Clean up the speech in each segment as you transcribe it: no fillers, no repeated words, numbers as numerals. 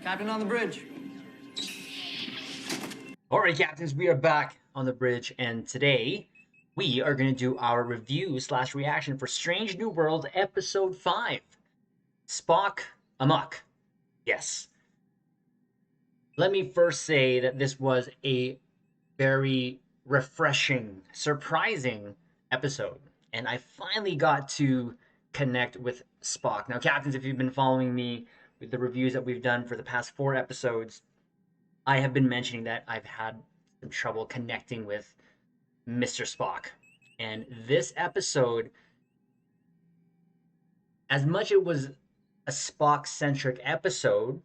Captain on the bridge. Alright, Captains, we are back on the bridge, and today we are going to do our review slash reaction for Strange New World Episode 5 Spock AMOK. Yes. Let me first say that this was a very refreshing, surprising episode, and I finally got to connect with Spock. Now, Captains, if you've been following me with the reviews that we've done for the past 4 episodes, I have been mentioning that I've had some trouble connecting with Mr. Spock. And this episode, as much it was a Spock centric episode,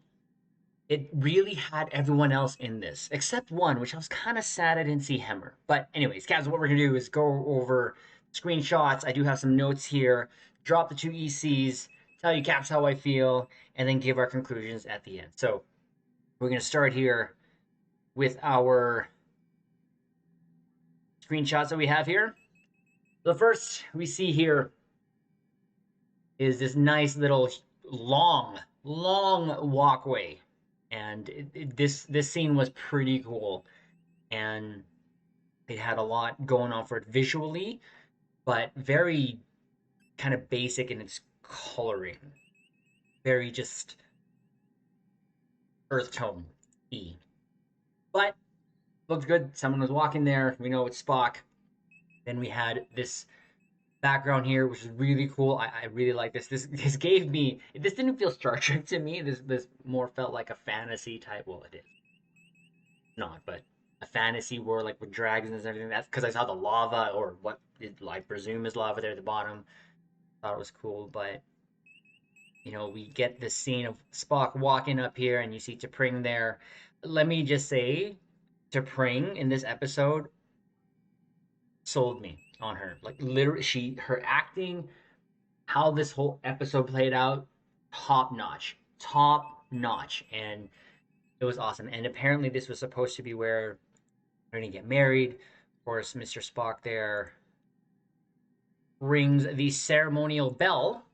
it really had everyone else in this, except one, which I was kind of sad I didn't see Hemmer. But, anyways, guys, what we're going to do is go over screenshots. I do have some notes here, drop the two ECs, tell you, Caps, how I feel, and then give our conclusions at the end. So, we're going to start here with our screenshots that we have here. The first we see here is this nice little long walkway, and this scene was pretty cool, and it had a lot going on for it visually, but very kind of basic in its coloring, very just earth tone y. But looked good. Someone was walking there. We know it's Spock. Then we had this background here, which is really cool. I really like this. This gave me, this didn't feel Star Trek to me. This more felt like a fantasy type. Well, it is not, but a fantasy world like with dragons and everything. That's because I saw the lava, or what I presume is lava there at the bottom. Thought it was cool, but we get this scene of Spock walking up here, and you see T'Pring there. Let me just say, T'Pring in this episode sold me on her. Like literally, her acting, how this whole episode played out, top notch, and it was awesome. And apparently, this was supposed to be where they're gonna get married. Of course, Mr. Spock there rings the ceremonial bell,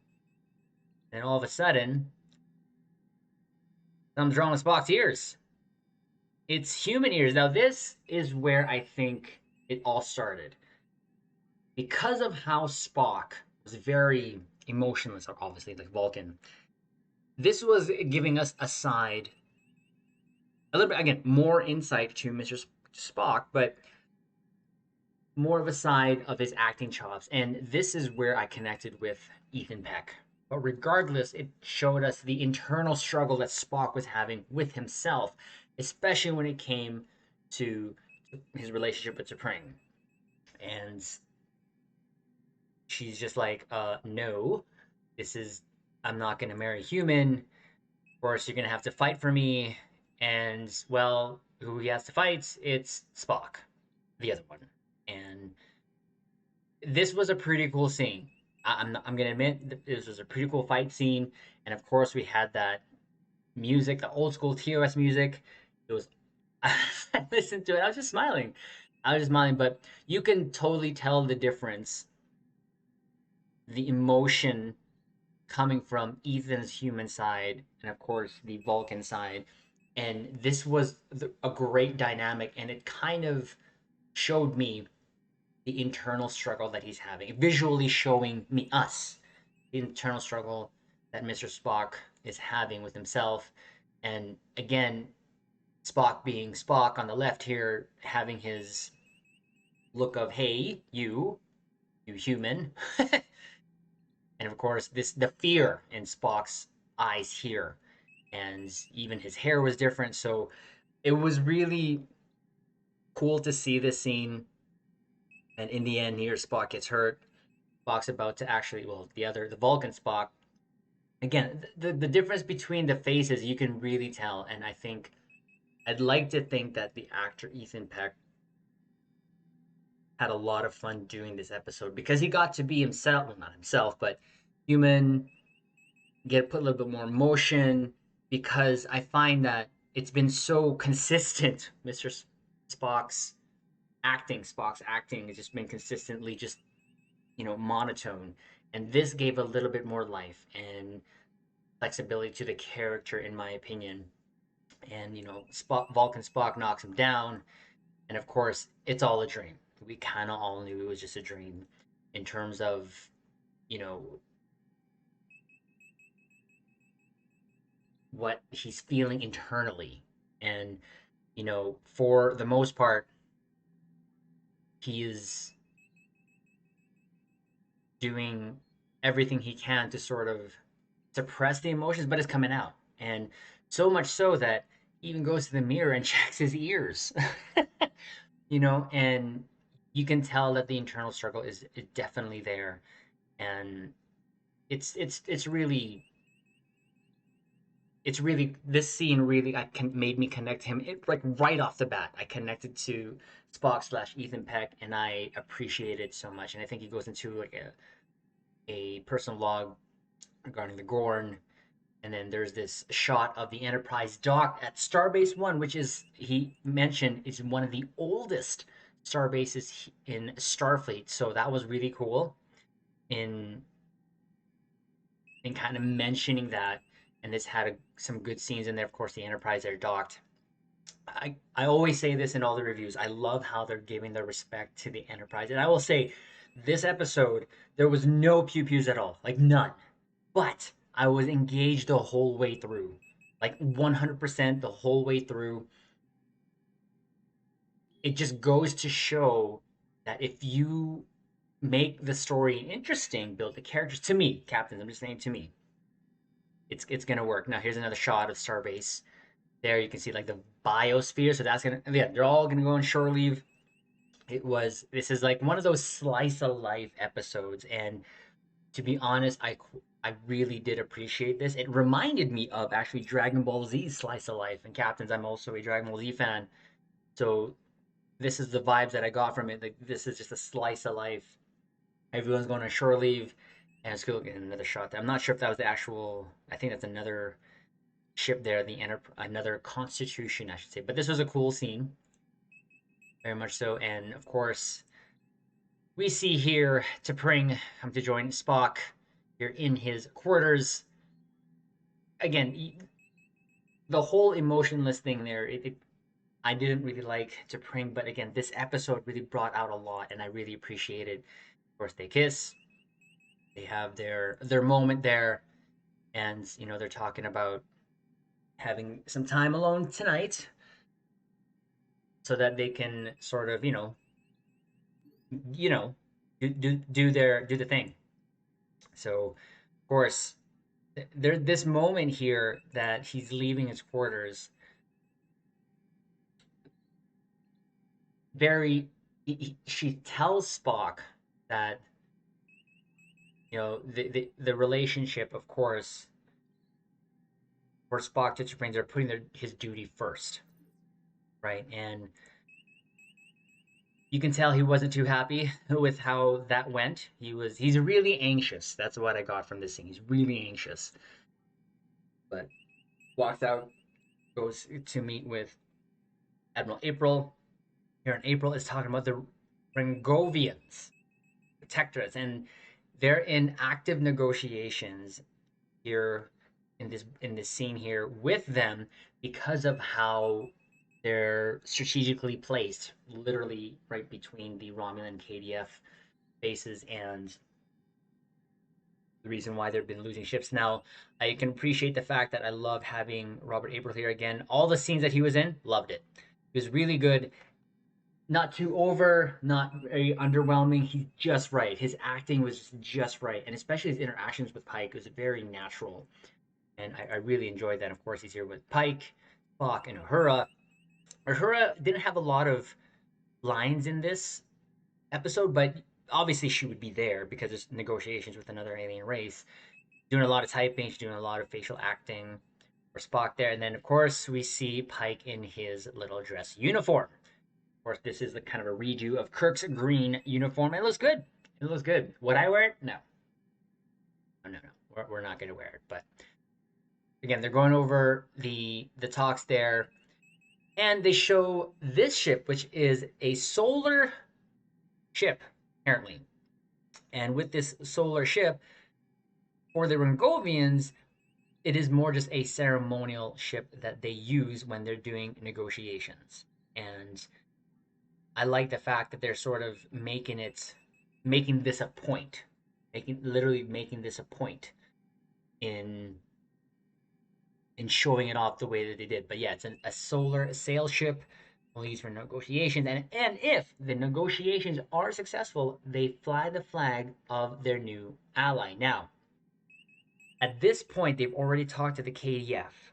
and all of a sudden, something's wrong with Spock's ears. It's human ears. Now, this is where I think it all started. Because of how Spock was very emotionless, obviously, like Vulcan, this was giving us a little bit, again, more insight to Mr. Spock, but more of a side of his acting chops. And this is where I connected with Ethan Peck. But regardless, it showed us the internal struggle that Spock was having with himself, especially when it came to his relationship with T'Pring. And she's just like, no, this is, I'm not going to marry a human. Of course, you're going to have to fight for me. And, well, who he has to fight? It's Spock, the other one. And this was a pretty cool scene. I'm gonna admit that this was a pretty cool fight scene, and of course we had that music, the old school TOS music. It was I listened to it. I was just smiling. I was just smiling, but you can totally tell the difference, the emotion coming from Ethan's human side, and of course the Vulcan side. And this was a great dynamic, and it kind of showed me the internal struggle that he's having, visually showing me us the internal struggle that Mr. Spock is having with himself. And again, Spock being Spock on the left here, having his look of, hey, you human. And of course, the fear in Spock's eyes here. And even his hair was different. So it was really cool to see this scene. And in the end, here Spock gets hurt. Spock's about to actually, well, the Vulcan Spock. Again, the difference between the faces you can really tell, and I think I'd like to think that the actor Ethan Peck had a lot of fun doing this episode because he got to be himself, well, not himself, but human, get put a little bit more emotion. Because I find that it's been so consistent, Mister Spock's Spock's acting has just been consistently just monotone, and this gave a little bit more life and flexibility to the character, in my opinion. and Vulcan Spock knocks him down, and of course it's all a dream. We kind of all knew it was just a dream, in terms of you know what he's feeling internally, and for the most part, he is doing everything he can to sort of suppress the emotions, but it's coming out. And so much so that he even goes to the mirror and checks his ears. And you can tell that the internal struggle is definitely there. And it's really this scene really made me connect him like right off the bat. I connected to Spock slash Ethan Peck, and I appreciate it so much. And I think he goes into like a personal log regarding the Gorn. And then there's this shot of the Enterprise docked at Starbase One, which is, he mentioned, is one of the oldest star bases in Starfleet. So that was really cool in kind of mentioning that. And this had some good scenes in there. Of course, the Enterprise are docked. I always say this in all the reviews. I love how they're giving their respect to the Enterprise. And I will say, this episode, there was no pew pews at all, like none. But I was engaged the whole way through, like 100% the whole way through. It just goes to show that if you make the story interesting, build the characters, to me, captains, I'm just saying, to me, it's gonna work. Now here's another shot of Starbase. There you can see like the biosphere. So that's gonna, yeah, they're all gonna go on shore leave. This is like one of those slice of life episodes, and to be honest, I really did appreciate this. It reminded me of actually Dragon Ball Z Slice of Life. And captains, I'm also a Dragon Ball Z fan, so this is the vibes that I got from it. Like, this is just a slice of life. Everyone's going on shore leave, and it's good. Another shot there. I'm not sure if that was the actual. I think that's another ship there. Another Constitution, I should say. But this was a cool scene, very much so. And of course, we see here T'Pring come to join Spock here in his quarters. Again, the whole emotionless thing there, I didn't really like T'Pring, but again, this episode really brought out a lot, and I really appreciate it. Of course, they kiss, they have their moment there, and they're talking about having some time alone tonight, so that they can sort of you know do the thing. So, of course, there this moment here that he's leaving his quarters, very she tells Spock that the relationship, of course, for Spock to T'Pring, they're putting his duty first, right? And you can tell he wasn't too happy with how that went. He's really anxious. That's what I got from this scene. He's really anxious, but walks out, goes to meet with Admiral April. Here in April is talking about the Ringovians, protectorates, and they're in active negotiations here in this scene here with them, because of how they're strategically placed, literally right between the Romulan KDF bases, and the reason why they've been losing ships. Now, I can appreciate the fact that I love having Robert April here again. All the scenes that he was in, loved it. He was really good. Not too over, not very underwhelming. He's just right. His acting was just right, and especially his interactions with Pike was very natural, and I really enjoyed that. Of course, he's here with Pike, Spock, and Uhura. Uhura didn't have a lot of lines in this episode, but obviously she would be there because there's negotiations with another alien race. Doing a lot of typing, she's doing a lot of facial acting for Spock there. And then, of course, we see Pike in his little dress uniform. Of course, this is the kind of a redo of Kirk's green uniform. It looks good. It looks good. Would I wear it? No. No, no, no. We're not going to wear it. But again, they're going over the talks there, and they show this ship, which is a solar ship, apparently. And with this solar ship, for the Ringovians, it is more just a ceremonial ship that they use when they're doing negotiations. And I like the fact that they're sort of making this a point, literally making this a point in showing it off the way that they did. But yeah, it's a solar sail ship, only used for negotiations. And if the negotiations are successful, they fly the flag of their new ally. Now, at this point, they've already talked to the KDF,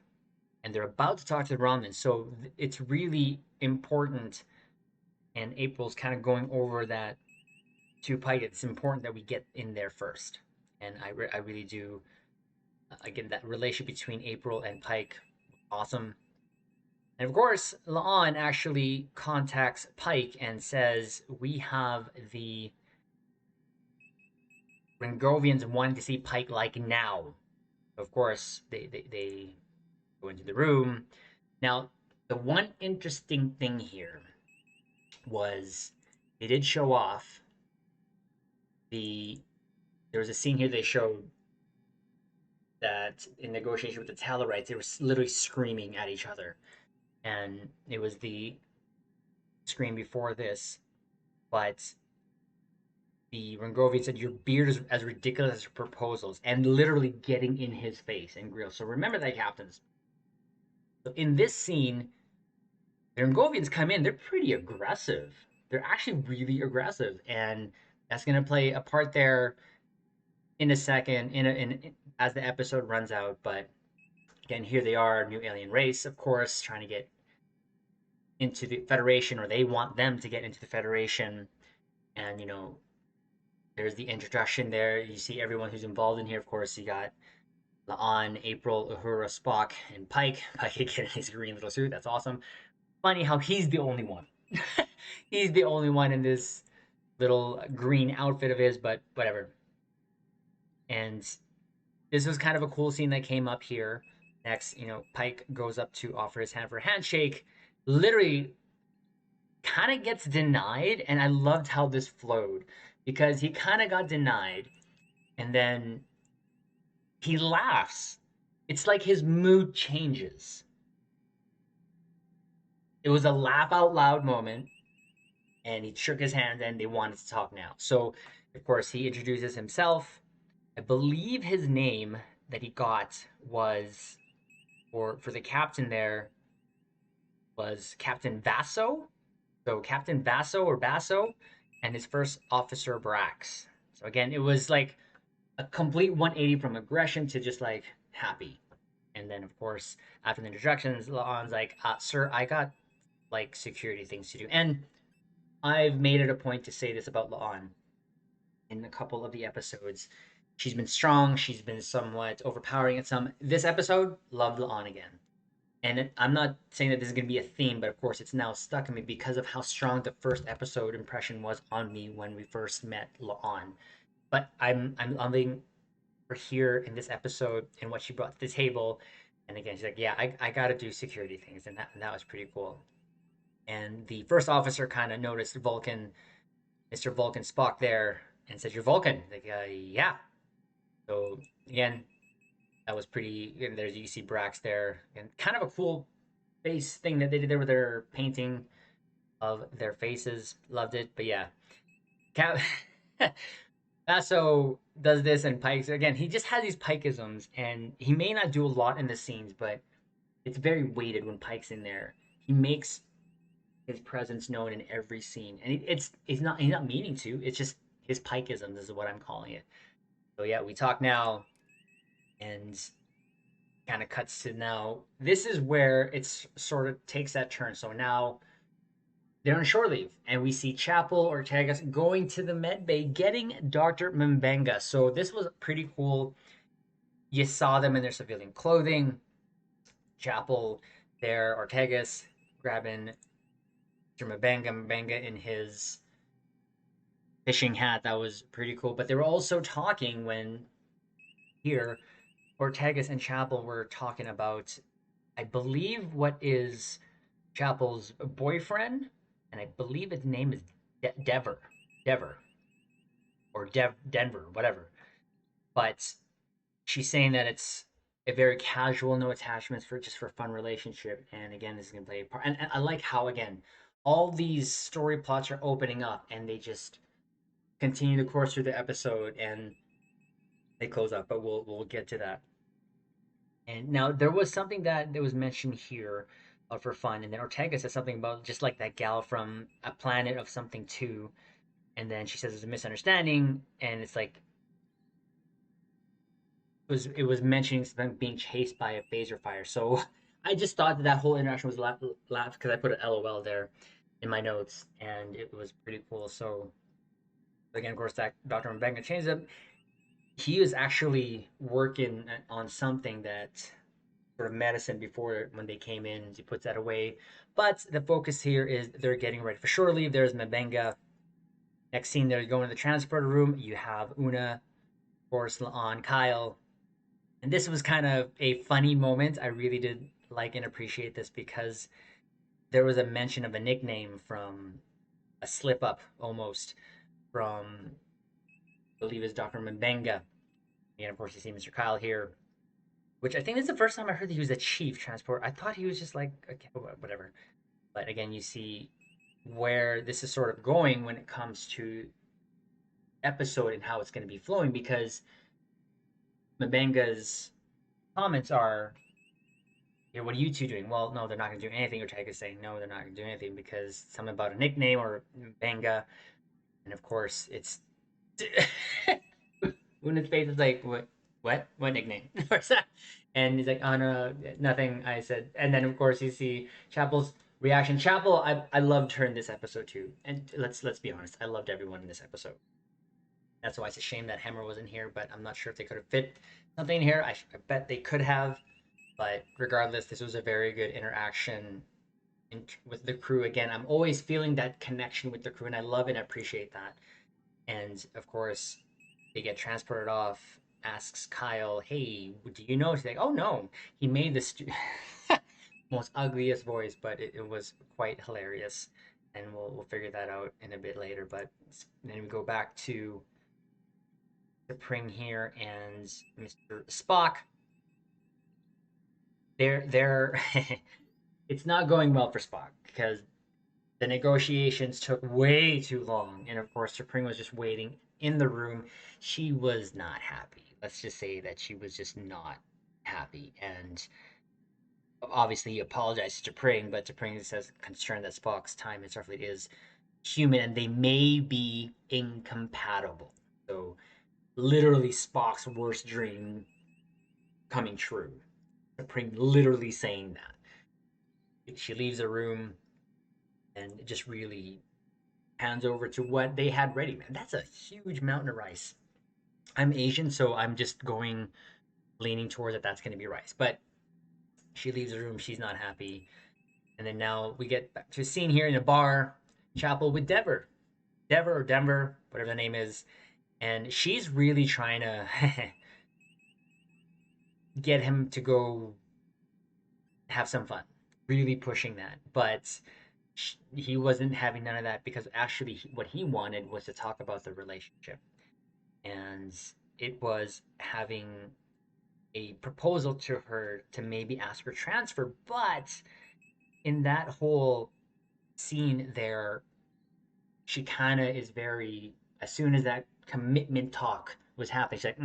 and they're about to talk to the Romans. So it's really important. And April's kind of going over that to Pike. It's important that we get in there first. And I really do. Again, that relationship between April and Pike, awesome. And of course, La'an actually contacts Pike and says, "We have the Ringovians wanting to see Pike like now." Of course, they go into the room. Now, the one interesting thing here was they did show off the. There was a scene here they showed that in negotiation with the Tellarites, they were literally screaming at each other. And it was the scream before this, but the Rangovian said, "Your beard is as ridiculous as your proposals," and literally getting in his face and grill. So remember that, captains. So in this scene, the Rangovians come in, they're pretty aggressive. They're actually really aggressive, and that's going to play a part there in a second, as the episode runs out. But again, here they are, new alien race, of course, trying to get into the Federation, or they want them to get into the Federation. And, there's the introduction there. You see everyone who's involved in here. Of course, you got La'an, April, Uhura, Spock, and Pike. Pike again in his green little suit. That's awesome. Funny how he's the only one. He's the only one in this little green outfit of his, but whatever. And this was kind of a cool scene that came up here. Next, Pike goes up to offer his hand for a handshake. Literally, kind of gets denied, and I loved how this flowed because he kind of got denied, and then he laughs. It's like his mood changes. It was a laugh out loud moment, and he shook his hand, and they wanted to talk now. So, of course, he introduces himself. I believe his name that he got was, or for the captain there, was Captain Vaso. So Captain Vaso or Basso, and his first officer Brax. So again, it was like a complete 180 from aggression to just like happy. And then of course, after the introductions, La'an's like, "Sir, I got like security things to do." And I've made it a point to say this about La'an in a couple of the episodes. She's been strong. She's been somewhat overpowering at some. This episode, loved La'an again. And I'm not saying that this is going to be a theme, but of course it's now stuck in me because of how strong the first episode impression was on me when we first met La'an. But I'm loving her here in this episode and what she brought to the table. And again, she's like, "Yeah, I got to do security things," and that was pretty cool. And the first officer kind of noticed Vulcan, Mr. Vulcan Spock there, and said, "You're Vulcan." Like, yeah. So again, that was pretty. And there's, you see Brax there, and kind of a cool face thing that they did there with their painting of their faces. Loved it. But yeah, Cap Basso does this, and Pike's again. He just has these Pikeisms, and he may not do a lot in the scenes, but it's very weighted when Pike's in there. He makes his presence known in every scene, and he's not meaning to. It's just his Pikeisms is what I'm calling it. So yeah, we talk now, and kind of cuts to now. This is where it's sort of takes that turn. So now they're on shore leave, and we see Chapel Ortegas going to the med bay, getting Dr. Mbenga. So this was pretty cool. You saw them in their civilian clothing. Chapel there, Ortegas grabbing Mr. Mbenga in his fishing hat. That was pretty cool. But they were also talking when here, Ortegas and Chapel were talking about, I believe, what is Chapel's boyfriend, and I believe its name is Dever, or Denver, whatever. But she's saying that a very casual, no attachments for just for fun relationship. And again, this is gonna play a part. And I like how again all these story plots are opening up and they just continue the course through the episode and they close up. But we'll get to that. And now there was something that was mentioned here for fun, and then Ortega says something about just like that gal from a planet of something too, and then she says there's a misunderstanding, and it's like it was mentioning something being chased by a phaser fire. So I just thought that whole interaction was laugh because I put an LOL there in my notes, and it was pretty cool. So again, of course, that Dr. Mbenga changed up. He was actually working on something that sort of medicine before when they came in. He puts that away. But the focus here is they're getting ready for shore leave. There's Mbenga. Next scene, they're going to the transporter room. You have Una, of course, on Kyle. And this was kind of a funny moment. I really did like and appreciate this because there was a mention of a nickname from a slip up almost from, I believe, is Dr. Mbenga. And of course, you see Mr. Kyle here, which I think is the first time I heard that he was a chief transport. I thought he was just like, okay, whatever. But again, you see where this is sort of going when it comes to episode and how it's going to be flowing because Mbenga's comments are, yeah, what are you two doing? Well, no, they're not going to do anything. Ortega's saying, no, they're not going to do anything because something about a nickname or Mbenga. And of course, it's. Una's face is like, what? What nickname? And he's like, oh no, nothing. I said, and then of course you see Chapel's reaction. Chapel, I loved her in this episode too. And let's be honest, I loved everyone in this episode. That's why it's a shame that Hammer wasn't here, but I'm not sure if they could have fit something here. I bet they could have, but regardless, this was a very good interaction with the crew. Again, I'm always feeling that connection with the crew, and I love and appreciate that. And of course, they get transported off. Asks Kyle, "Hey, do you know?" She's like, "Oh no, he made the most ugliest voice, but it was quite hilarious." And we'll figure that out in a bit later. But then we go back to Pring here and Mr. Spock. They're it's not going well for Spock because the negotiations took way too long, and of course, Pring was just waiting in the room. She was not happy. Let's just say that she was just not happy, and obviously, he apologizes to Pring, but to Pring says concerned that Spock's time in Starfleet is human, and they may be incompatible. So, literally, Spock's worst dream coming true. Pring literally saying that. She leaves the room and just really hands over to what they had ready. Man, that's a huge mountain of rice. I'm Asian, so I'm just going leaning towards that that's going to be rice. But she leaves the room. She's not happy. And then now we get back to a scene here in a bar, Chapel with Dever or Denver, whatever the name is. And she's really trying to get him to go have some fun, really pushing that. But he wasn't having none of that because actually what he wanted was to talk about the relationship. And it was having a proposal to her to maybe ask her transfer. But in that whole scene there, she kind of is very, as soon as that commitment talk was happening, she's like,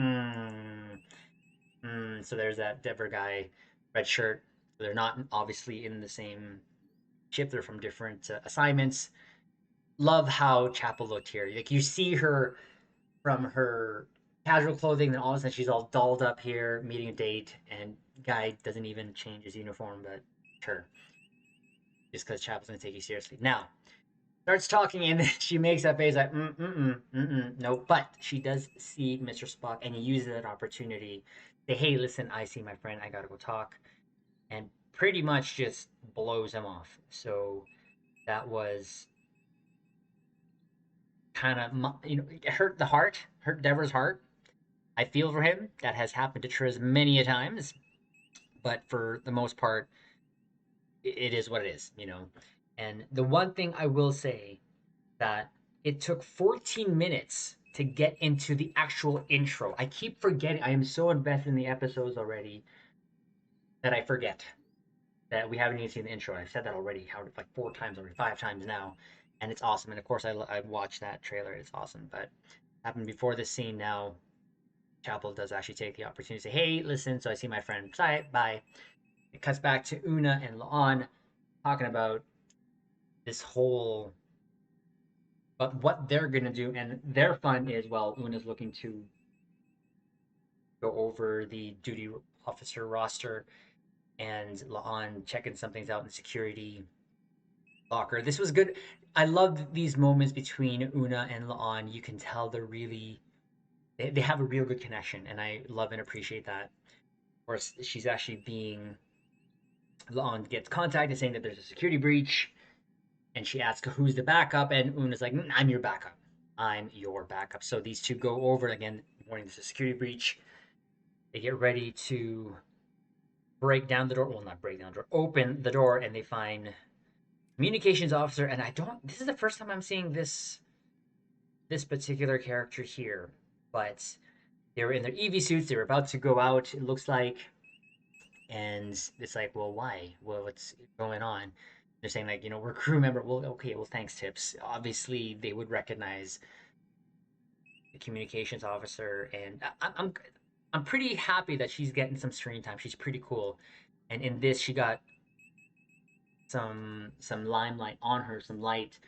So there's that Dever guy, red shirt. They're not obviously in the same ship. They're from different assignments. Love how Chapel looked here. Like you see her from her casual clothing, then all of a sudden she's all dolled up here, meeting a date, and guy doesn't even change his uniform, but sure, just because Chapel's gonna take you seriously. Now, starts talking and she makes that face like no, but she does see Mr. Spock and he uses that opportunity. Say, hey, listen, I see my friend, I gotta go talk, and pretty much just blows him off. So that was kind of it hurt the heart, hurt Dever's heart. I feel for him. That has happened to Triz many a times, but for the most part, it is what it is. And the one thing I will say that it took 14 minutes to get into the actual intro. I keep forgetting. I am so invested in the episodes already. that I forget that we haven't even seen the intro. I've said that already, how like 4 times already, 5 times now, and it's awesome. And of course, I watched that trailer. It's awesome. But happened before this scene. Now Chapel does actually take the opportunity to say, "Hey, listen." So I see my friend. Bye. It cuts back to Una and La'an talking about this whole, but what they're gonna do, and their fun is, well, Una's looking to go over the duty officer roster, and La'an checking some things out in security locker. This was good. I loved these moments between Una and La'an. You can tell they're really they have a real good connection, and I love and appreciate that. Of course, she's actually being La'an gets contacted saying that there's a security breach, and she asks who's the backup, and Una's like, I'm your backup. I'm your backup. So these two go over again, warning there's a security breach. They get ready to break down the door. Well, not break down the door, open the door, and they find communications officer. And I don't. This is the first time I'm seeing this particular character here, but they were in their EV suits. They were about to go out. It looks like, and it's like, well, why? Well, what's going on? They're saying like, we're a crew member. Well, okay, well, thanks, Tips. Obviously, they would recognize the communications officer, and I'm pretty happy that she's getting some screen time. She's pretty cool, and in this, she got some limelight on her, some light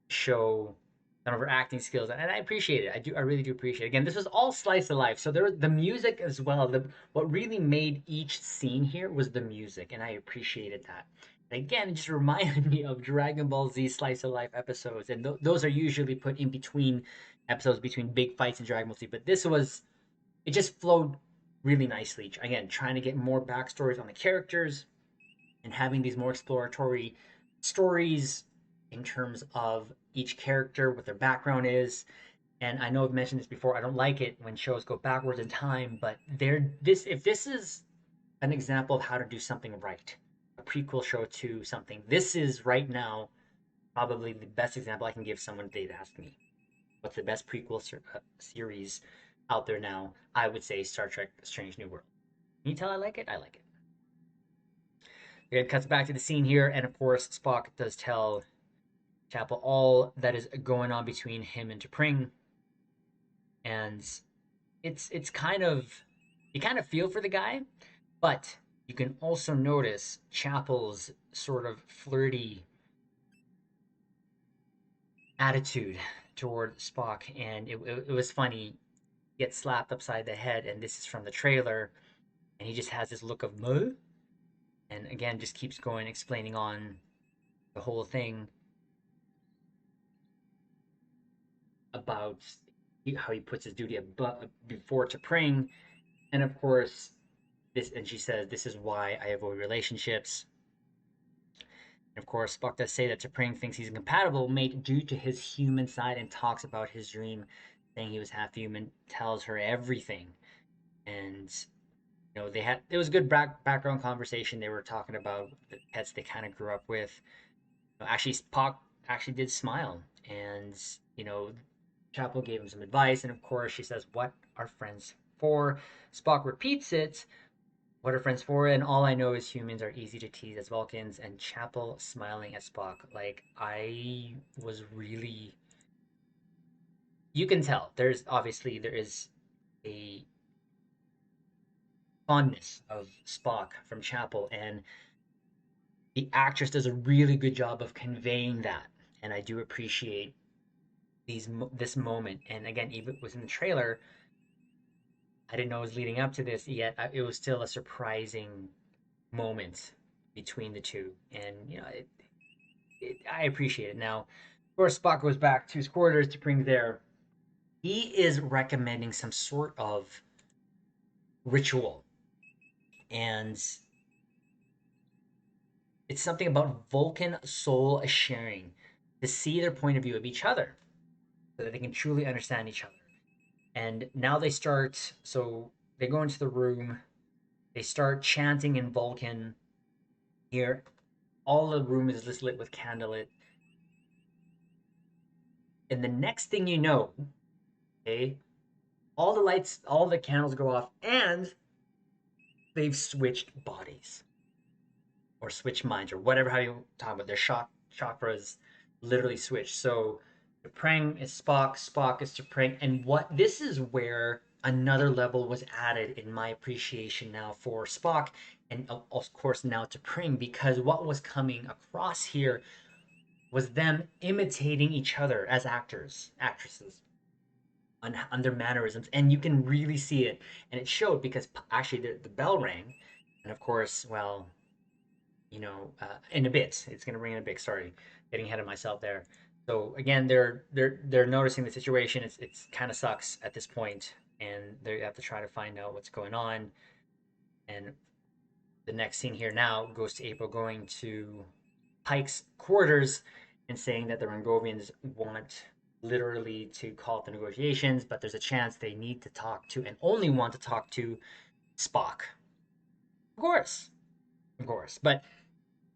show some of her acting skills, and I appreciate it. I really do appreciate it. Again, this was all slice of life, so there was the music as well. What really made each scene here was the music, and I appreciated that. And again, it just reminded me of Dragon Ball Z slice of life episodes, and those are usually put in between episodes between big fights in Dragon Ball Z. But this was it just flowed really nicely. Again, trying to get more backstories on the characters and having these more exploratory stories in terms of each character, what their background is. And I know I've mentioned this before. I don't like it when shows go backwards in time, but if this is an example of how to do something right, a prequel show to something, this is right now probably the best example I can give someone if they'd ask me what's the best prequel series out there now. I would say Star Trek: Strange New World. Can you tell I like it? I like it. It cuts back to the scene here, and of course, Spock does tell Chapel all that is going on between him and T'Pring, and it's kind of you kind of feel for the guy, but you can also notice Chapel's sort of flirty attitude toward Spock, and it was funny. He gets slapped upside the head, and this is from the trailer, and he just has this look of "Mo," and again just keeps going, explaining on the whole thing about how he puts his duty before T'Pring, and of course this. And she says, "This is why I avoid relationships." And of course, Spock does say that T'Pring thinks he's a compatible mate due to his human side and talks about his dream, saying he was half human. Tells her everything, and they had it was a good background conversation. They were talking about the pets they kind of grew up with. Actually, Spock actually did smile, and Chapel gave him some advice, and of course, she says, "What are friends for?" Spock repeats it, "What are friends for?" And all I know is humans are easy to tease as Vulcans, and Chapel smiling at Spock. Like, I was really. You can tell. There is a fondness of Spock from Chapel, and the actress does a really good job of conveying that. And I do appreciate this moment. And again, even within the trailer, I didn't know it was leading up to this yet. It was still a surprising moment between the two, and I appreciate it. Now, of course, Spock goes back to his quarters to bring there. He is recommending some sort of ritual, and it's something about Vulcan soul sharing to see their point of view of each other, so that they can truly understand each other. And now they start. So they go into the room. They start chanting in Vulcan. Here, all the room is just lit with candlelit. And the next thing you know, okay, all the lights, all the candles go off, and they've switched bodies or switched minds or whatever how you talk about their chakras literally switched. So T'Pring is Spock, Spock is T'Pring, and what this is where another level was added in my appreciation now for Spock and of course now T'Pring, because what was coming across here was them imitating each other as actors, actresses on their mannerisms, and you can really see it, and it showed because actually the bell rang, and of course, well, in a bit. It's gonna ring in a bit. Sorry, getting ahead of myself there. So again, they're noticing the situation. It's kind of sucks at this point, and they have to try to find out what's going on. And the next scene here now goes to April going to Pike's quarters and saying that the Rangovians want literally to call up the negotiations, but there's a chance they need to talk to and only want to talk to Spock. Of course, of course. But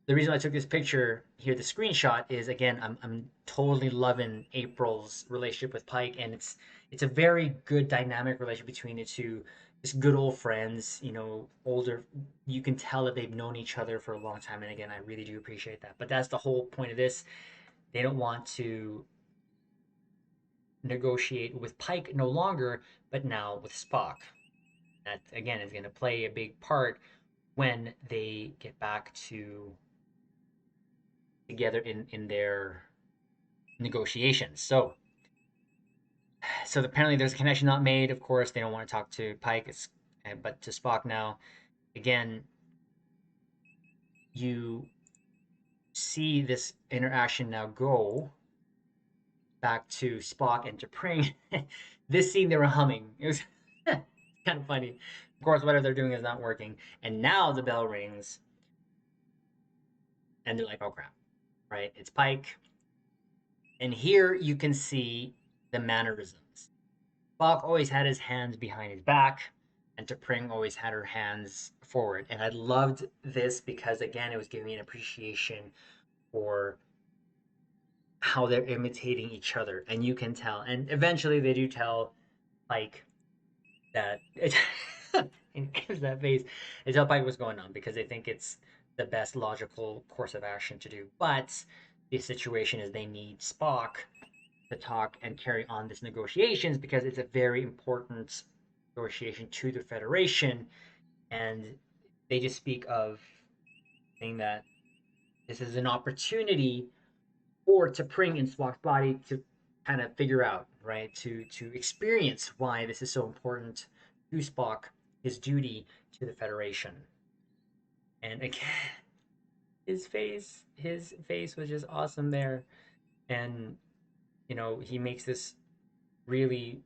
the reason I took this picture here, the screenshot, is again, I'm totally loving April's relationship with Pike, and it's a very good dynamic relationship between the two. Just good old friends, older. You can tell that they've known each other for a long time, and again, I really do appreciate that. But that's the whole point of this. They don't want to negotiate with Pike no longer, but now with Spock. That again is going to play a big part when they get back to together in their negotiations. So apparently there's a connection not made. Of course, they don't want to talk to Pike, but to Spock now. Again, you see this interaction now go back to Spock and to Pring. This scene they were humming. It was kind of funny. Of course, whatever they're doing is not working. And now the bell rings, and they're like, "Oh crap!" Right? It's Pike, and here you can see the mannerisms. Spock always had his hands behind his back, and T'Pring always had her hands forward. And I loved this because, again, it was giving me an appreciation for how they're imitating each other. And you can tell. And eventually they do tell, like, that. And gives that face. They tell Pike what's going on because they think it's the best logical course of action to do. But the situation is they need Spock to talk and carry on this negotiations because it's a very important negotiation to the Federation, and they just speak of saying that this is an opportunity for T'Pring in Spock's body to kind of figure out, right, to experience why this is so important to Spock, his duty to the Federation. And again, his face was just awesome there, and he makes this really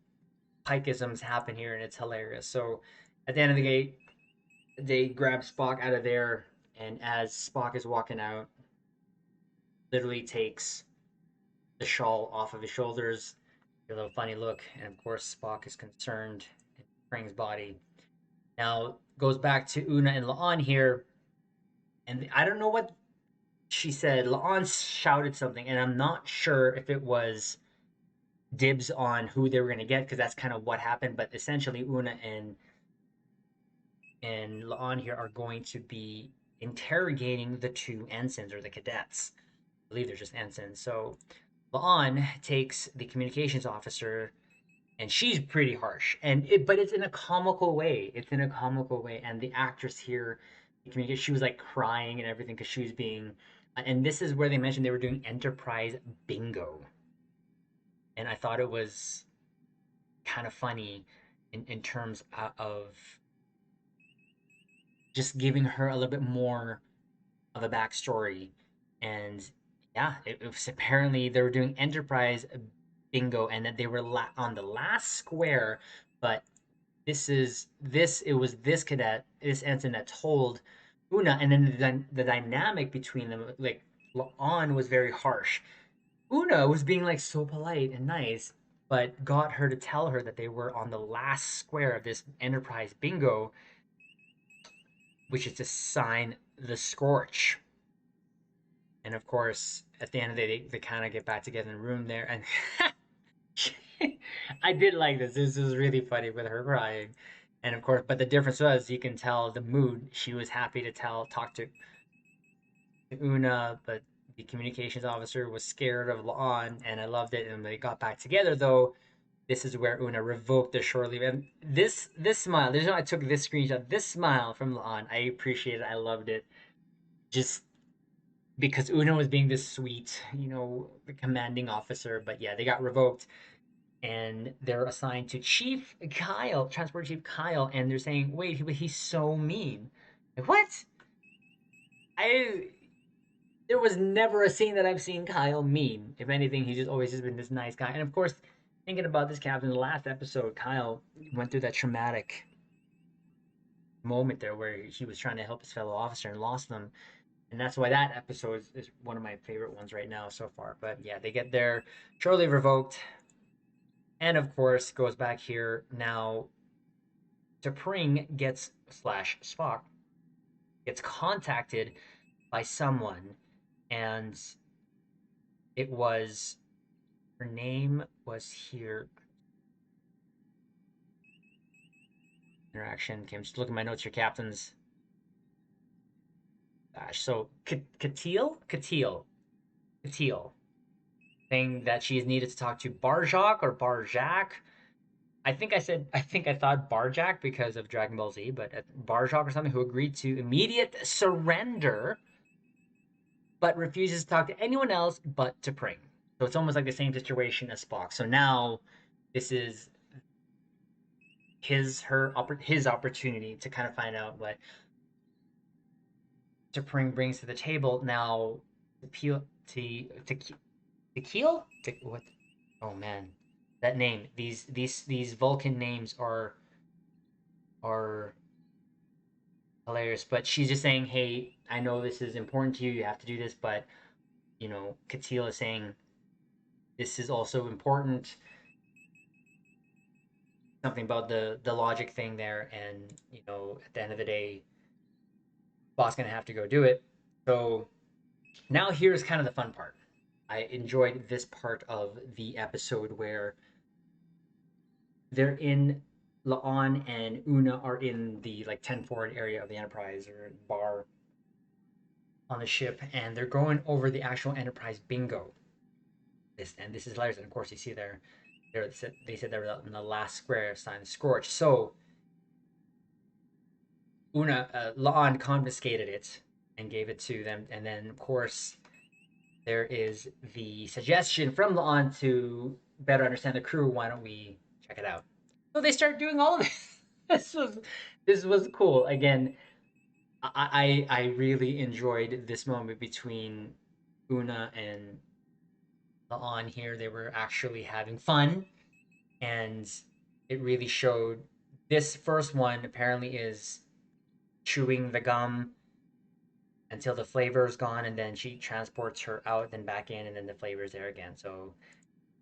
Pikeisms happen here, and it's hilarious. So at the end of the day, they grab Spock out of there, and as Spock is walking out, literally takes the shawl off of his shoulders. A little funny look, and of course Spock is concerned in Krang's body. Now goes back to Una and La'an here, and I don't know what she said. La'an shouted something, and I'm not sure if it was dibs on who they were going to get because that's kind of what happened. But essentially, Una and La'an here are going to be interrogating the two ensigns or the cadets. I believe they're just ensigns. So La'an takes the communications officer, and she's pretty harsh, but it's in a comical way. It's in a comical way, and the actress here, she was like crying and everything because she was being. And this is where they mentioned they were doing Enterprise bingo, and I thought it was kind of funny in terms of just giving her a little bit more of a backstory. And yeah, it was apparently they were doing Enterprise bingo, and that they were on the last square. But it was this cadet, this ensign that told Una, and then the dynamic between them, like La'an was very harsh. Una was being like so polite and nice, but got her to tell her that they were on the last square of this Enterprise bingo, which is to sign the Scorch. And of course, at the end of the day, they kind of get back together in the room there. And I did like this. This was really funny with her crying. And of course, but the difference was you can tell the mood. She was happy to talk to Una, but the communications officer was scared of La'an, and I loved it. And when they got back together, though, this is where Una revoked the shore leave. And this smile, the reason I took this screenshot, this smile from La'an, I appreciate it. I loved it. Just because Una was being this sweet, the commanding officer. But yeah, they got revoked and they're assigned to Chief Kyle, Transport Chief Kyle, and they're saying, wait, he's so mean. Like, what? I There was never a scene that I've seen Kyle mean. If anything, he's just always just been this nice guy. And of course, thinking about this captain, the last episode, Kyle went through that traumatic moment there where he was trying to help his fellow officer and lost them. And that's why that episode is one of my favorite ones right now so far. But yeah, they get their shortly revoked. And of course, goes back here. Now, T'Pring gets slash Spock gets contacted by someone, and it was her name was here. Interaction. Okay, I'm just looking at my notes here, captains. Gosh, so Katil, saying that she is needed to talk to Barjak or Barjak. I think I thought Barjak because of Dragon Ball Z, but Barjak or something, who agreed to immediate surrender, but refuses to talk to anyone else but to Pring. So it's almost like the same situation as Spock. So now this is his opportunity to kind of find out what T'Pring brings to the table. Now, to Keel? What? Oh man, that name. These Vulcan names are hilarious. But she's just saying, "Hey, I know this is important to you. You have to do this." But Katil is saying this is also important. Something about the logic thing there, and at the end of the day, boss gonna have to go do it. So now here's kind of the fun part. I enjoyed this part of the episode where they're in La'an and Una are in the like 10 forward area of the Enterprise or bar on the ship, and they're going over the actual Enterprise bingo. This is hilarious. And of course, you see they said they were in the last square signed Scorch. So La'an confiscated it and gave it to them, and then of course there is the suggestion from La'an to better understand the crew. Why don't we check it out? So they start doing all of this. this was this was cool. Again, I really enjoyed this moment between Una and La'an here. They were actually having fun, and it really showed. This first one apparently is chewing the gum until the flavor is gone, and then she transports her out, then back in, and then the flavor is there again. So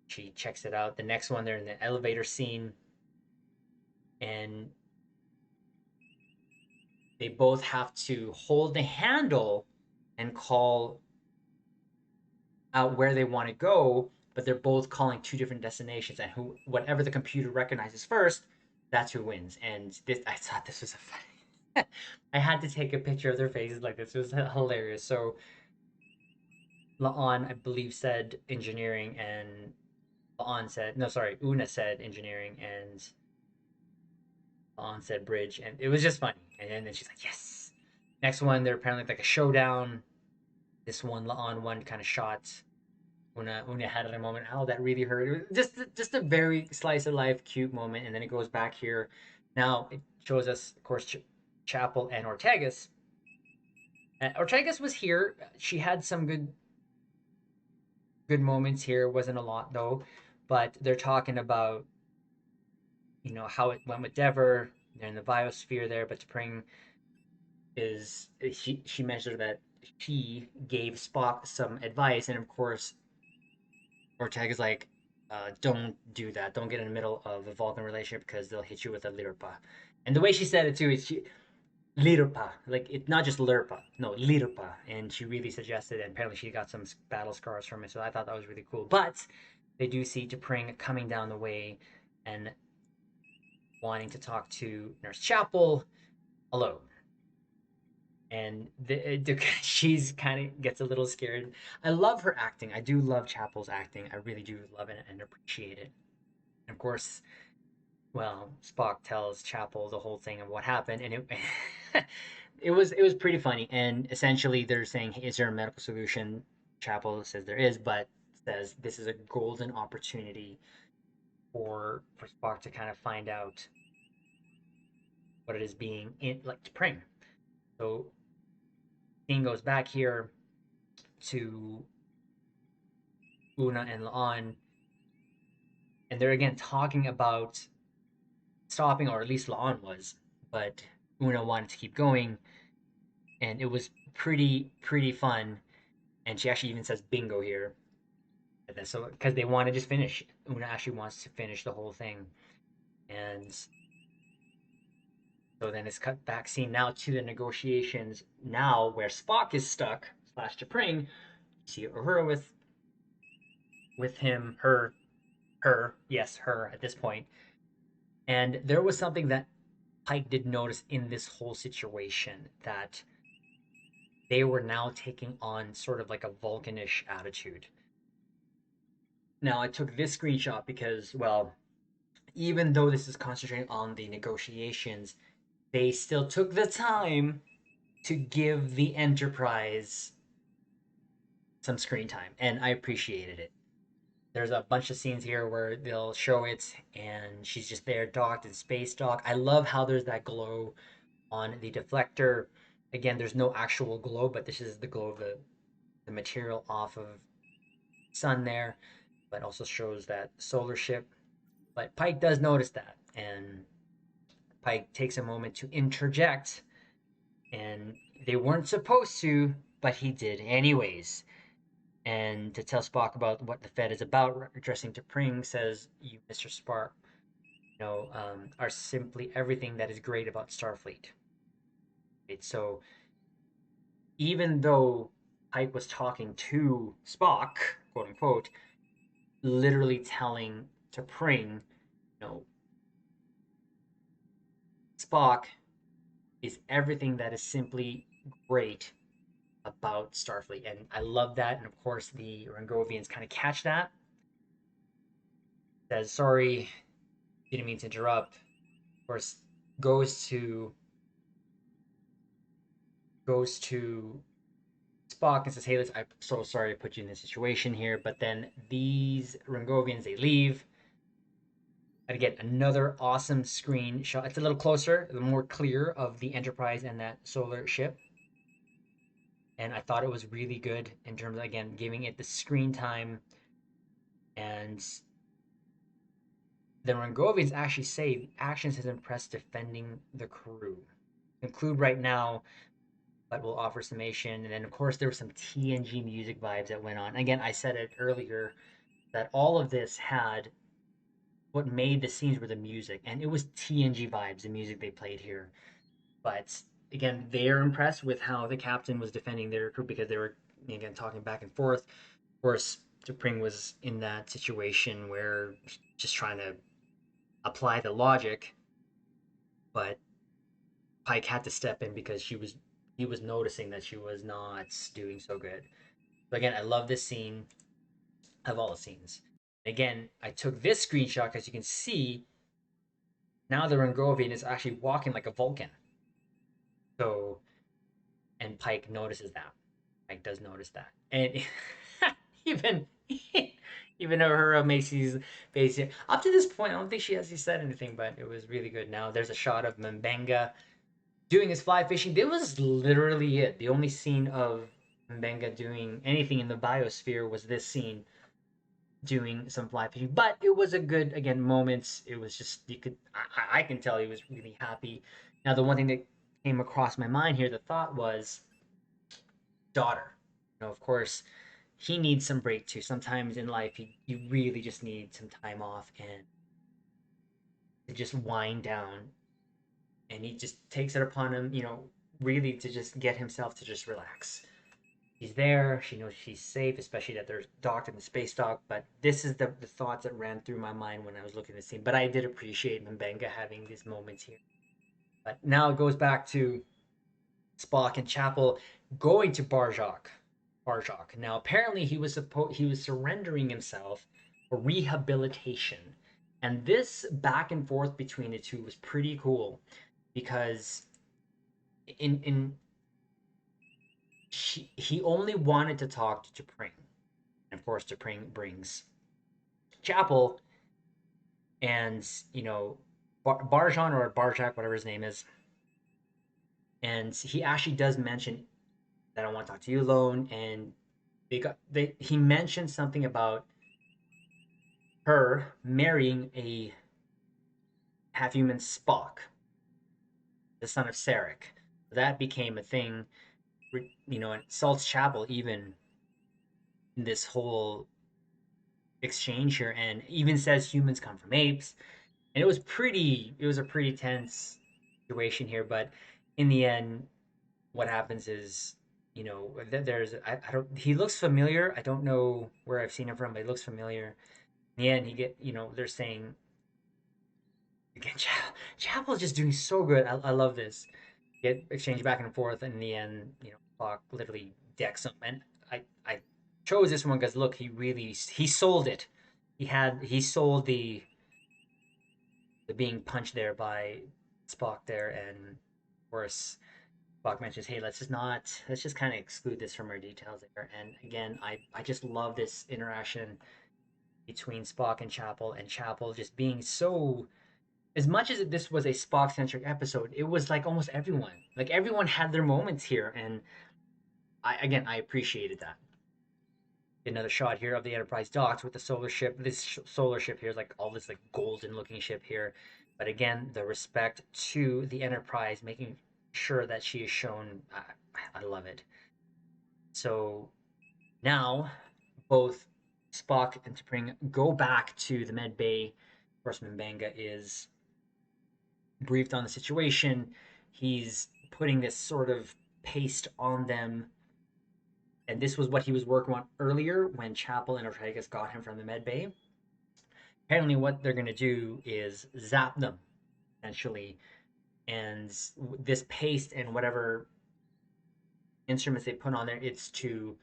she checks it out. The next one, they're in the elevator scene, and they both have to hold the handle and call out where they want to go, but they're both calling two different destinations, and whatever the computer recognizes first, that's who wins. And I thought this was a funny. I had to take a picture of their faces, like this was hilarious. So La'an, I believe, said engineering, and La'an said no, sorry, Una said engineering, and La'an said bridge, and it was just funny. And then she's like, yes. Next one, they're apparently like a showdown. This one, La'an one kind of shot Una had at a moment. Oh, that really hurt. It was just a very slice of life, cute moment, and then it goes back here. Now it shows us, of course, Chapel and Ortegas. Ortegas was here. She had some good moments here. It wasn't a lot though, but they're talking about how it went with Dever. They're in the biosphere there, but T'Pring she mentioned that she gave Spock some advice, and of course Ortega's like, don't do that. Don't get in the middle of a Vulcan relationship because they'll hit you with a lirpa. And the way she said it too is lirpa, like it's not just lirpa, no lirpa. And she really suggested, and apparently she got some battle scars from it. So I thought that was really cool. But they do see T'Pring coming down the way, and wanting to talk to Nurse Chapel alone. And she's kind of gets a little scared. I love her acting. I do love Chapel's acting. I really do love it and appreciate it. And of course, well, Spock tells Chapel the whole thing of what happened, and it it was pretty funny. And essentially, they're saying, hey, "Is there a medical solution?" Chapel says there is, but says this is a golden opportunity for Spock to kind of find out what it is being in like T'Pring. So Dean goes back here to Una and La'an, and they're again talking about stopping, or at least La'an was, but Una wanted to keep going, and it was pretty fun. And she actually even says bingo here. And then, so because they want to just finish, Una actually wants to finish the whole thing, and so then it's cut back scene now to the negotiations now where Spock is stuck slash T'Pring. You see Uhura with him, her, yes, her at this point. And there was something that Pike did notice in this whole situation, that they were now taking on sort of like a Vulcanish attitude. Now, I took this screenshot because, well, even though this is concentrating on the negotiations, they still took the time to give the Enterprise some screen time, and I appreciated it. There's a bunch of scenes here where they'll show it, and she's just there, docked in space dock. I love how there's that glow on the deflector. Again, there's no actual glow, but this is the glow of the material off of sun there, but also shows that solar ship. But Pike does notice that, and Pike takes a moment to interject, and they weren't supposed to, but he did anyways. And to tell Spock about what the Fed is about, addressing to Pring, says, "You, Mr. Spock, are simply everything that is great about Starfleet." Right? So even though Pike was talking to Spock, quote unquote, literally telling to Pring, you know, Spock is everything that is simply great about Starfleet. And I love that. And of course, the Rangovians kind of catch that. Says, sorry, didn't mean to interrupt. Of course, goes to goes to Spock and says, "Hey, I'm so sorry to put you in this situation here." But then these Rangovians, they leave. And again, another awesome screen shot. It's a little closer, a little more clear of the Enterprise and that solar ship. And I thought it was really good in terms of, again, giving it the screen time. And the Rangovians actually say the actions has impressed defending the crew. Conclude right now, but we'll offer summation. And then, of course, there was some TNG music vibes that went on. Again, I said it earlier that all of this had what made the scenes were the music, and it was TNG vibes, the music they played here. But again, they're impressed with how the captain was defending their crew because they were, again, talking back and forth. Of course, T'Pring was in that situation where just trying to apply the logic, but Pike had to step in because he was noticing that she was not doing so good. So again, I love this scene of all the scenes. Again, I took this screenshot because you can see now the Rangovian is actually walking like a Vulcan. So, and Pike notices that. Pike does notice that, and even even Uhura Macy's basically up to this point, I don't think she actually said anything, but it was really good. Now there's a shot of Mbenga doing his fly fishing. That was literally it. The only scene of Mbenga doing anything in the biosphere was this scene doing some fly fishing. But it was a good, again, moments. It was just, you could, I can tell he was really happy. Now, the one thing that came across my mind here, the thought was daughter. Of course, he needs some break too. Sometimes in life, you really just need some time off and to just wind down. And he just takes it upon him, really to just get himself to just relax. she's there. She knows she's safe, especially that they're docked in the space dock. But this is the thoughts that ran through my mind when I was looking at the scene. But I did appreciate Mbenga having these moments here. But now it goes back to Spock and Chapel going to Barjok. Barjok. Now apparently he was surrendering himself for rehabilitation. And this back and forth between the two was pretty cool because in he only wanted to talk to T'Pring. And of course T'Pring brings Chapel and Barjan or Barjak, whatever his name is. And he actually does mention that I want to talk to you alone. And he mentioned something about her marrying a half human Spock, the son of Sarek. That became a thing, and Salt's Chapel even in this whole exchange here, and even says humans come from apes. And it was a pretty tense situation here, but in the end, what happens is, there's, I don't, he looks familiar. I don't know where I've seen him from, but he looks familiar. In the end, they're saying, again, Chapel's just doing so good. I love this. Get exchange back and forth, and in the end, Spock literally decks him. And I chose this one because look, he sold it. He sold the being punched there by Spock there, and of course Spock mentions, hey, let's just kind of exclude this from our details there. And again, I just love this interaction between Spock and Chapel just being so, as much as this was a Spock centric episode, it was like almost everyone. Like everyone had their moments here, and I appreciated that. Another shot here of the Enterprise docks with the solar ship. This solar ship here is like all this like golden looking ship here, but again, the respect to the Enterprise, making sure that she is shown. I love it. So now both Spock and T'Pring go back to the med bay. Horseman Banga is briefed on the situation. He's putting this sort of paste on them. And this was what he was working on earlier when Chapel and Ortegas got him from the med bay. Apparently, what they're going to do is zap them, essentially. And this paste and whatever instruments they put on there, it's to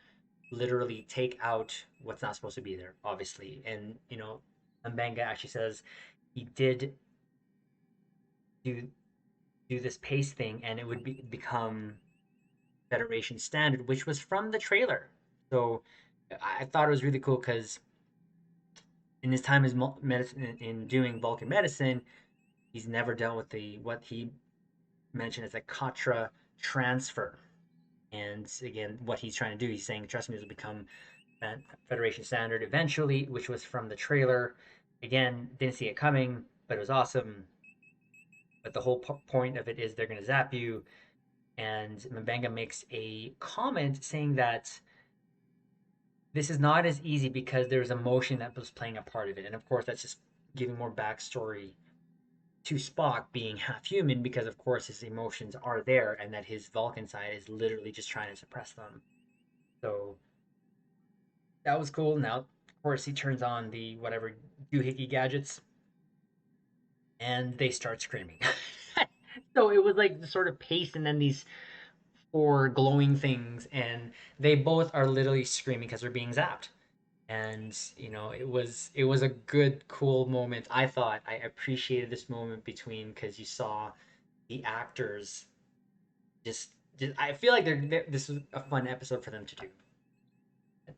literally take out what's not supposed to be there, obviously. And, Mbanga actually says he did do this paste thing, and it would become Federation standard, which was from the trailer. So I thought it was really cool because in his time as medicine in doing Vulcan medicine, he's never dealt with the what he mentioned as a Katra transfer. And again, what he's trying to do, he's saying, trust me, this will become Federation standard eventually, which was from the trailer. Again, didn't see it coming, but it was awesome. But the whole point of it is they're going to zap you. And Mbanga makes a comment saying that this is not as easy because there's emotion that was playing a part of it. And of course, that's just giving more backstory to Spock being half human because, of course, his emotions are there and that his Vulcan side is literally just trying to suppress them. So that was cool. Now, of course, he turns on the whatever doohickey gadgets and they start screaming. So it was like the sort of pace and then these four glowing things, and they both are literally screaming because they're being zapped. And it was a good cool moment. I thought I appreciated this moment between because you saw the actors just I feel like this was a fun episode for them to do. Of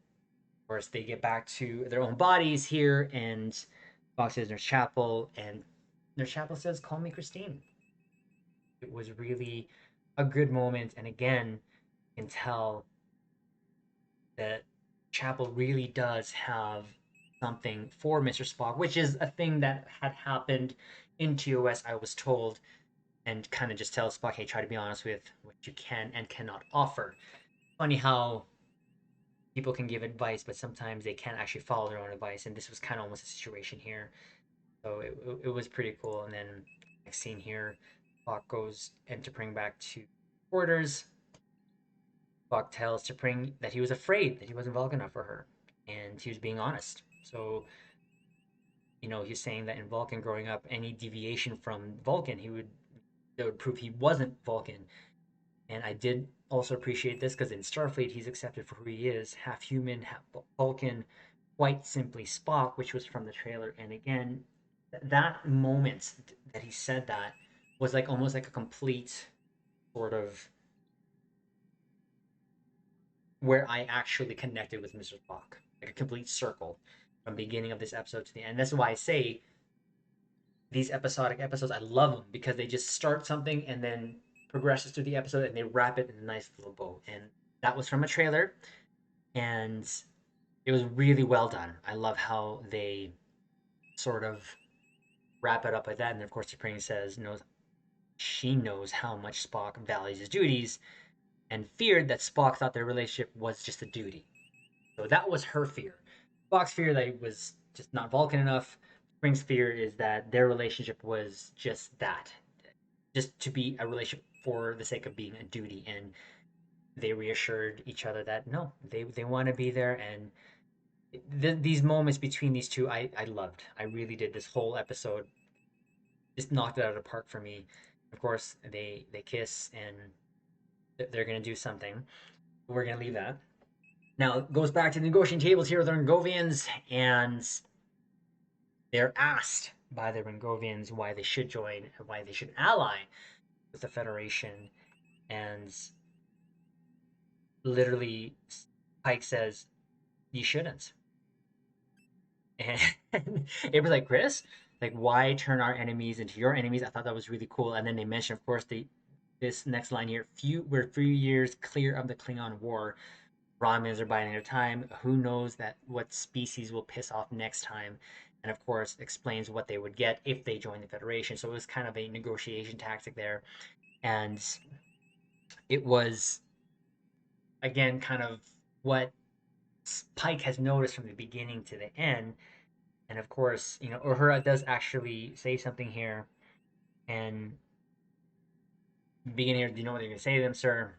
course, they get back to their own bodies here, and Fox says Nurse Chapel, and Nurse Chapel says, "Call me Christine." It was really a good moment, and again, you can tell that Chapel really does have something for Mr. Spock, which is a thing that had happened in TOS, I was told, and kind of just tells Spock, hey, try to be honest with what you can and cannot offer. Funny how people can give advice, but sometimes they can't actually follow their own advice, and this was kind of almost a situation here. So it was pretty cool. And then next scene here, Spock goes and to bring back to quarters, Spock tells T'Pring that he was afraid that he wasn't Vulcan enough for her, and he was being honest. So, he's saying that in Vulcan growing up, any deviation from Vulcan, that would prove he wasn't Vulcan. And I did also appreciate this because in Starfleet, he's accepted for who he is, half human, half Vulcan, quite simply Spock, which was from the trailer. And again, that moment that he said that was like almost like a complete sort of where I actually connected with Mr. Spock, like a complete circle from beginning of this episode to the end. That's why I say these episodic episodes, I love them because they just start something and then progresses through the episode and they wrap it in a nice little bow. And that was from a trailer, and it was really well done. I love how they sort of wrap it up like that. And of course, Supreme says she knows how much Spock values his duties and feared that Spock thought their relationship was just a duty. So that was her fear. Spock's fear that he was just not Vulcan enough. Spring's fear is that their relationship was just that, just to be a relationship for the sake of being a duty. And they reassured each other that no, they want to be there. And these moments between these two, I loved. I really did. This whole episode just knocked it out of the park for me. Of course, they kiss and they're gonna do something. We're gonna leave that. Now it goes back to the negotiating tables here with the Ringovians, and they're asked by the Ringovians why they should join, why they should ally with the Federation, and literally Pike says, "You shouldn't." And it was like, Chris, like, why turn our enemies into your enemies? I thought that was really cool. And then they mentioned, of course, this next line here: we're 3 years clear of the Klingon War. Romulans are biding their time. Who knows that what species will piss off next time? And of course, explains what they would get if they joined the Federation. So it was kind of a negotiation tactic there, and it was again kind of what Pike has noticed from the beginning to the end. And of course, Uhura does actually say something here. And beginning here, do you know what you're going to say to them, sir?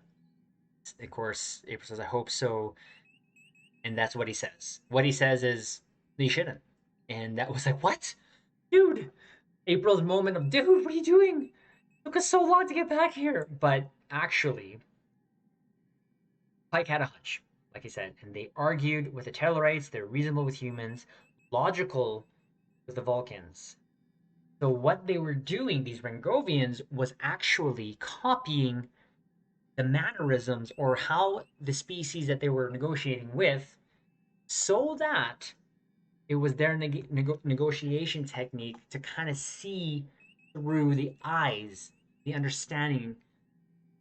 Of course, April says, I hope so. And that's what he says. What he says is, they shouldn't. And that was like, what? Dude! April's moment of, dude, what are you doing? It took us so long to get back here. But actually, Pike had a hunch, like he said. And they argued with the Tellarites. They're reasonable with humans, logical with the Vulcans. So what they were doing, these Rangovians, was actually copying the mannerisms or how the species that they were negotiating with, so that it was their negotiation technique to kind of see through the eyes, the understanding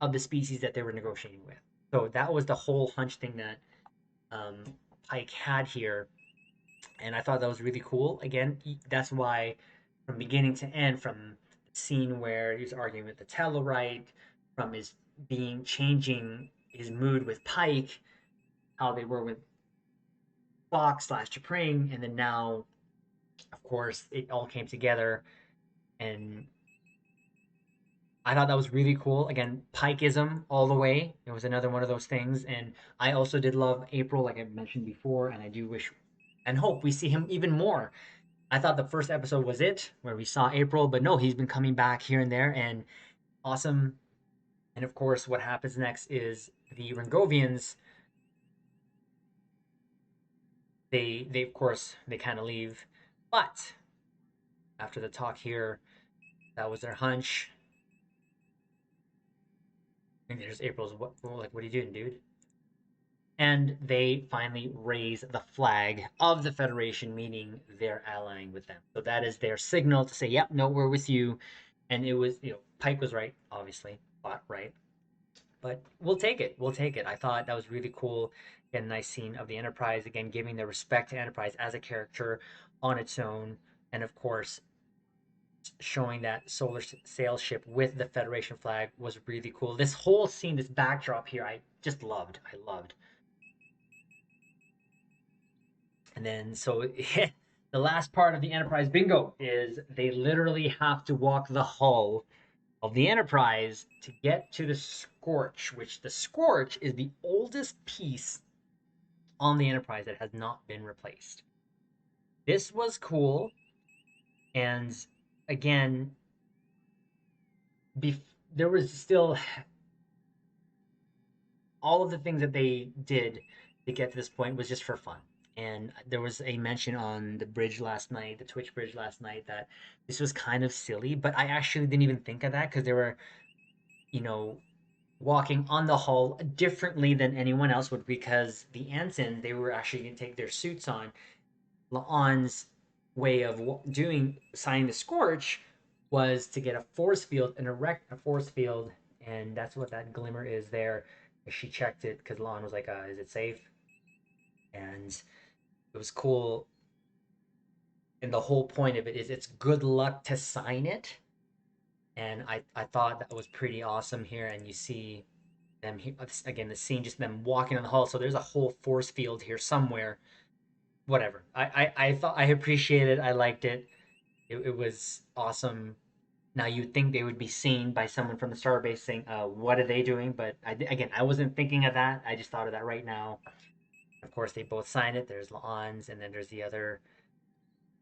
of the species that they were negotiating with. So that was the whole hunch thing that um, Pike had here, and I thought that was really cool. Again, that's why from beginning to end, from the scene where he was arguing with the Tellarite, from his being changing his mood with Pike, how they were with Fox slash Chapring, and then now, of course, it all came together, and I thought that was really cool. Again, Pikeism all the way. It was another one of those things, and I also did love April, like I mentioned before, and I do wish and hope we see him even more. I thought the first episode was it, where we saw April, but no, he's been coming back here and there, and awesome. And of course, what happens next is the Ringovians. They of course they kind of leave, but after the talk here, that was their hunch. And there's April's what are you doing, dude? And they finally raise the flag of the Federation, meaning they're allying with them. So that is their signal to say, "Yep, no, we're with you." And it was, Pike was right, obviously, but right. But we'll take it. We'll take it. I thought that was really cool. Again, nice scene of the Enterprise, again, giving the respect to Enterprise as a character on its own. And of course, showing that solar sail ship with the Federation flag was really cool. This whole scene, this backdrop here, I just loved. I loved. And then, so the last part of the Enterprise bingo is they literally have to walk the hull of the Enterprise to get to the Scorch, which the Scorch is the oldest piece on the Enterprise that has not been replaced. This was cool, and again, there was still all of the things that they did to get to this point was just for fun. And there was a mention on the bridge last night, the Twitch bridge last night, that this was kind of silly, but I actually didn't even think of that because they were, you know, walking on the hull differently than anyone else would because the ensign, they were actually going to take their suits on. La'an's way of doing signing the Scorch was to get a force field and erect a force field, and that's what that glimmer is there. She checked it because La'an was like, "Is it safe?" And it was cool. And the whole point of it is it's good luck to sign it. And I thought that was pretty awesome here. And you see them again, the scene, just them walking on the hull. So there's a whole force field here somewhere. Whatever. I thought I appreciated it. I liked it. It was awesome. Now you'd think they would be seen by someone from the starbase saying, "What are they doing?" But again, I wasn't thinking of that. I just thought of that right now. Of course, they both sign it. There's La'an's, and then there's the other.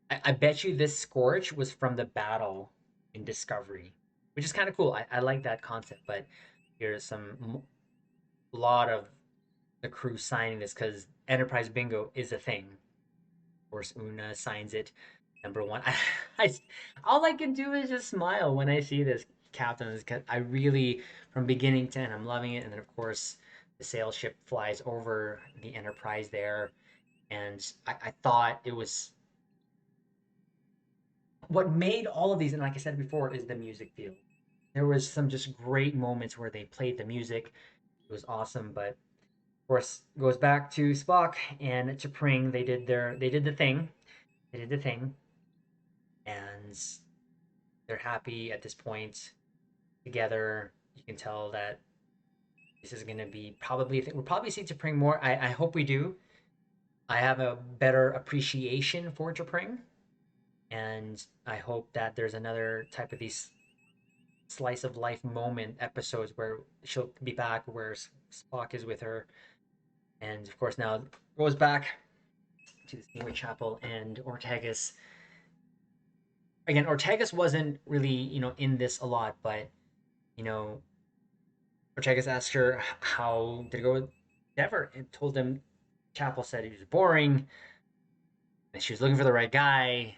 I bet you this Scorch was from the battle in Discovery, which is kind of cool. I like that concept, but here's some lot of the crew signing this because Enterprise Bingo is a thing. Of course, Una signs it. Number one. I, all I can do is just smile when I see this captain. Because I really, from beginning to end, I'm loving it. And then, of course, the sail ship flies over the Enterprise there. And I thought it was what made all of these, and like I said before, is the music field. There was some just great moments where they played the music. It was awesome, but of course goes back to Spock and to Pring. They did the thing. They did the thing, and they're happy at this point together. You can tell that this is going to be probably. We'll probably see T'Pring more. I hope we do. I have a better appreciation for T'Pring, and I hope that there's another type of these slice of life moment episodes where she'll be back, where Spock is with her, and of course now goes back to the scene with Chapel and Ortegas. Again, Ortegas wasn't really in this a lot, but you know Ortegas asked her how did it go with Dever, and told him Chapel said he was boring, and she was looking for the right guy,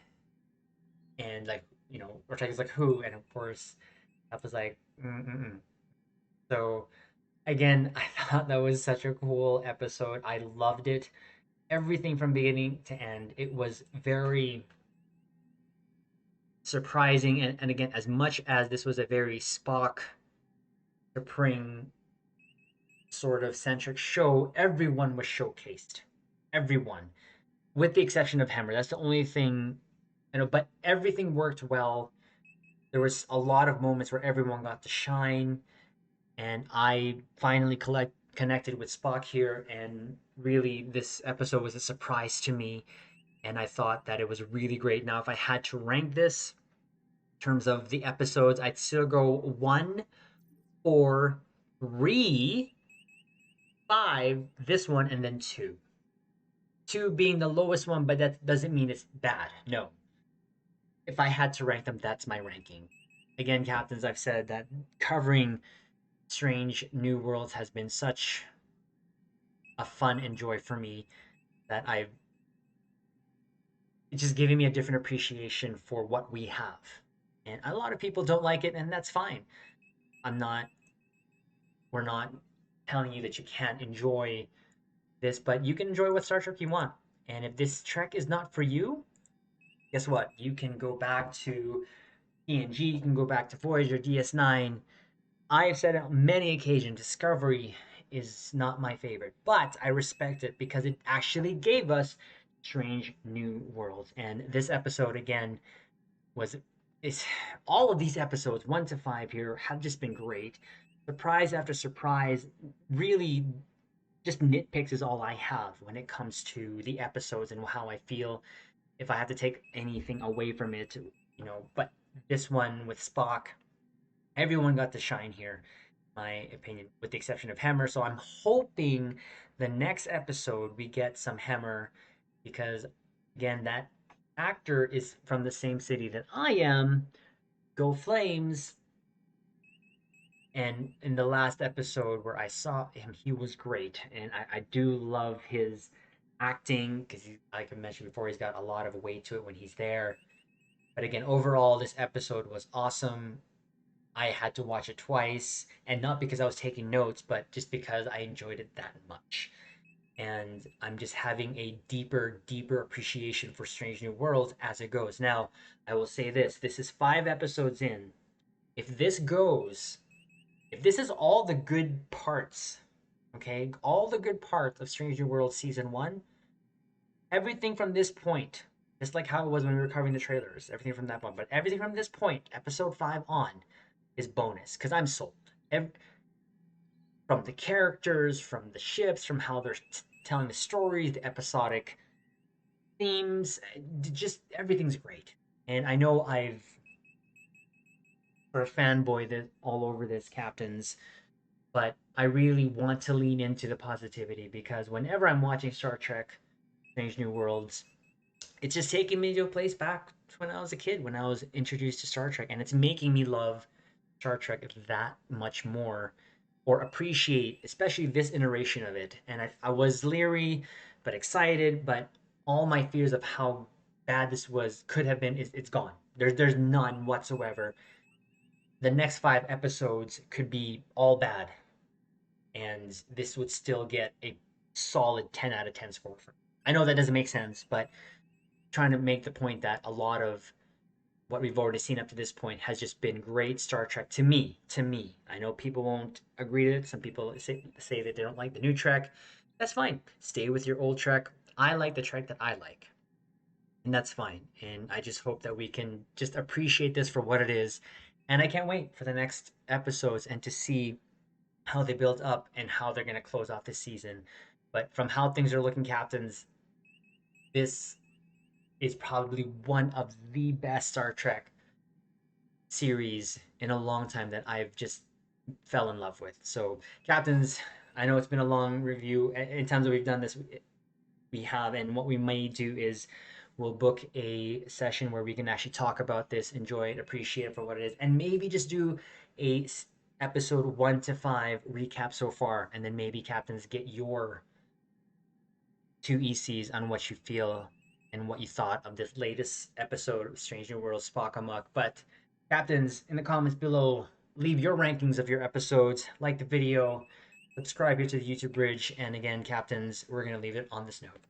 and like Ortega's like who, and of course Chapel's like mm-mm-mm. So again, I thought that was such a cool episode. I loved it. Everything from beginning to end. It was very surprising. And again, as much as this was a very Spock Pring sort of centric show, everyone was showcased. Everyone. With the exception of Hammer. That's the only thing, but everything worked well. There was a lot of moments where everyone got to shine. And I finally connected with Spock here, and really, this episode was a surprise to me, and I thought that it was really great. Now, if I had to rank this in terms of the episodes, I'd still go 1, 4, 3, 5, this one, and then 2. 2 being the lowest one, but that doesn't mean it's bad. No. If I had to rank them, that's my ranking. Again, captains, I've said that covering Strange New Worlds has been such a fun and joy for me that I've it's just giving me a different appreciation for what we have. And a lot of people don't like it, and that's fine. I'm not, we're not telling you that you can't enjoy this, but you can enjoy what Star Trek you want. And if this Trek is not for you, guess what? You can go back to TNG, you can go back to Voyager, DS9. I have said on many occasions, Discovery is not my favorite, but I respect it because it actually gave us Strange New Worlds. And this episode, again, was it's all of these episodes 1 to 5 here have just been great. Surprise after surprise, really just nitpicks is all I have when it comes to the episodes and how I feel. If I have to take anything away from it, but this one with Spock, Everyone got to shine here, in my opinion, with the exception of Hammer. So I'm hoping the next episode we get some Hammer because, again, that actor is from the same city that I am. Go Flames! And in the last episode where I saw him, he was great, and I do love his acting because, like I mentioned before, he's got a lot of weight to it when he's there. But again, overall, this episode was awesome. I had to watch it twice, and not because I was taking notes, but just because I enjoyed it that much. And I'm just having a deeper, deeper appreciation for Strange New Worlds as it goes. Now, I will say this is 5 episodes in. If this goes, if this is all the good parts, okay, all the good parts of Strange New Worlds season one, everything from this point, just like how it was when we were covering the trailers, everything from that point, but everything from this point, episode 5 on, is bonus because I'm sold. From the characters, from the ships, from how they're telling the stories, the episodic themes, just everything's great. And I know I've sort of fanboyed it all over this, Captains, but I really want to lean into the positivity because whenever I'm watching Star Trek Strange New Worlds, it's just taking me to a place back to when I was a kid, when I was introduced to Star Trek, and it's making me love Star Trek that much more or appreciate, especially this iteration of it. And I was leery, but excited, but all my fears of how bad this was could have been, it's gone. There's none whatsoever. The next 5 episodes could be all bad, and this would still get a solid 10 out of 10 score for me. I know that doesn't make sense, but trying to make the point that a lot of what we've already seen up to this point has just been great Star Trek to me. To me, I know people won't agree with it. Some people say that they don't like the new Trek. That's fine. Stay with your old Trek. I like the Trek that I like, and that's fine. And I just hope that we can just appreciate this for what it is. And I can't wait for the next episodes and to see how they build up and how they're going to close off this season. But from how things are looking, Captains, this is probably one of the best Star Trek series in a long time that I've just fell in love with. So, Captains, I know it's been a long review. In times that we've done this, we have, and what we may do is we'll book a session where we can actually talk about this, enjoy it, appreciate it for what it is, and maybe just do a episode 1 to 5 recap so far, and then maybe Captains get your 2 ECs on what you feel and what you thought of this latest episode of Strange New Worlds SPOCK AMOK. But Captains, in the comments below, leave your rankings of your episodes, like the video, subscribe here to the YouTube bridge, and again, Captains, we're going to leave it on this note.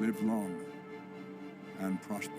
Live long and prosper.